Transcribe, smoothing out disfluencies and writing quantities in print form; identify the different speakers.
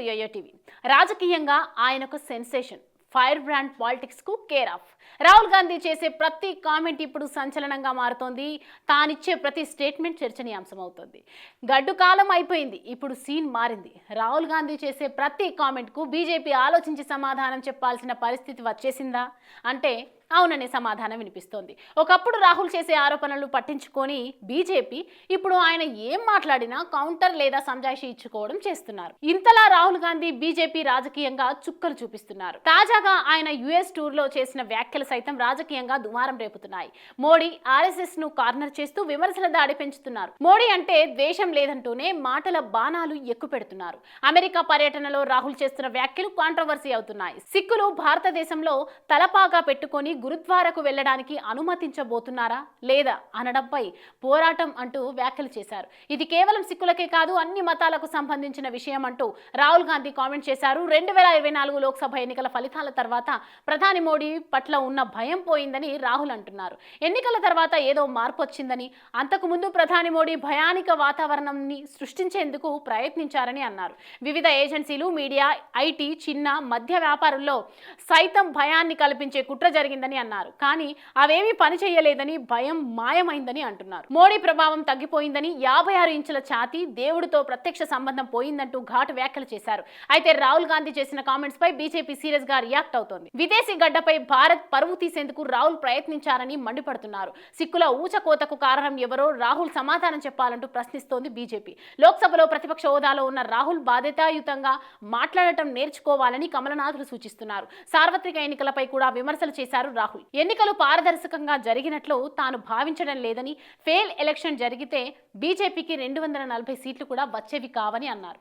Speaker 1: Yo-yo TV. రాజకీయంగా ఆయనకు sensation, fire brand politics కు కేర్ ఆఫ్. రాహుల్ గాంధీ చేసే ప్రతి కామెంట్ ఇప్పుడు సంచలనంగా మారుతోంది. తానిచ్చే ప్రతి స్టేట్మెంట్ చర్చనీయాంశం అవుతుంది. గడ్డు కాలం అయిపోయింది, ఇప్పుడు సీన్ మారింది. రాహుల్ గాంధీ చేసే ప్రతి కామెంట్ కు బీజేపీ ఆలోచించి సమాధానం చెప్పాల్సిన పరిస్థితి వచ్చేసిందా అంటే అవుననే సమాధానం వినిపిస్తోంది. ఒకప్పుడు రాహుల్ చేసే ఆరోపణలు పట్టించుకొని బీజేపీ ఇప్పుడు ఆయన ఏం మాట్లాడినా కౌంటర్ లేదా సంజాయిషి ఇచ్చుకోవడం చేస్తున్నారు. ఇంతలా రాహుల్ గాంధీ బీజేపీ రాజకీయంగా చుక్కలు చూపిస్తున్నారు. తాజాగా ఆయన యుఎస్ టూర్ లో చేసిన వ్యాఖ్యలు సైతం రాజకీయంగా దుమారం రేపుతున్నాయి. మోడీ ఆర్ఎస్ఎస్ ను కార్నర్ చేస్తూ విమర్శల దాడి పెంచుతున్నారు. మోడీ అంటే ద్వేషం లేదంటూనే మాటల బాణాలు ఎక్కుపెడుతున్నారు. అమెరికా పర్యటనలో రాహుల్ చేస్తున్న వ్యాఖ్యలు కాంట్రవర్సీ అవుతున్నాయి. సిక్కులు భారతదేశంలో తలపాగా పెట్టుకొని గురుద్వారకు వెళ్లడానికి అనుమతించబోతున్నారా లేదా అనడంపై పోరాటం అంటూ వ్యాఖ్యలు చేశారు. ఇది కేవలం సిక్కులకే కాదు, అన్ని మతాలకు సంబంధించిన విషయం అంటూ రాహుల్ గాంధీ కామెంట్ చేశారు. 2024 లోక్సభ ఎన్నికల ఫలితాల తర్వాత ప్రధాని మోడీ పట్ల ఉన్న భయం పోయిందని రాహుల్ అంటున్నారు. ఎన్నికల తర్వాత ఏదో మార్పు వచ్చిందని, అంతకు ముందు ప్రధాని మోడీ భయానిక వాతావరణాన్ని సృష్టించేందుకు ప్రయత్నించారని అన్నారు. వివిధ ఏజెన్సీలు, మీడియా, ఐటీ, చిన్న మధ్య వ్యాపారుల్లో సైతం భయాన్ని కల్పించే కుట్ర జరిగిందని అన్నారు. కానీ అవేమీ పని చేయలేదని, భయం మాయమైందని అంటున్నారు. మోడీ ప్రభావం తగ్గిపోయిందని, 56 ఇంచుల ఛాతీ, దేవుడితో ప్రత్యక్ష సంబంధం పోయిందంటూ ఘాటు వ్యాఖ్యలు చేశారు. అయితే రాహుల్ గాంధీ చేసిన కామెంట్స్ పై బీజేపీ సీరియస్ గా రియాక్ట్ అవుతోంది. విదేశీ గడ్డపై భారత్ పరువు తీసేందుకు రాహుల్ ప్రయత్నించారని మండిపడుతున్నారు. సిక్కుల ఊచకోతకు కారణం ఎవరో రాహుల్ సమాధానం చెప్పాలంటూ ప్రశ్నిస్తోంది బీజేపీ. లోక్సభలో ప్రతిపక్ష హోదాలో ఉన్న రాహుల్ బాధ్యతాయుతంగా మాట్లాడటం నేర్చుకోవాలని కమలనాథులు సూచిస్తున్నారు. సార్వత్రిక ఎన్నికలపై కూడా విమర్శలు చేశారు రాహుల్. ఎన్నికలు పారదర్శకంగా జరిగినట్లు తాను భావించడం లేదని, ఫెయిల్ ఎలక్షన్ జరిగితే బీజేపీకి 240 సీట్లు కూడా వచ్చేవి కావని అన్నారు.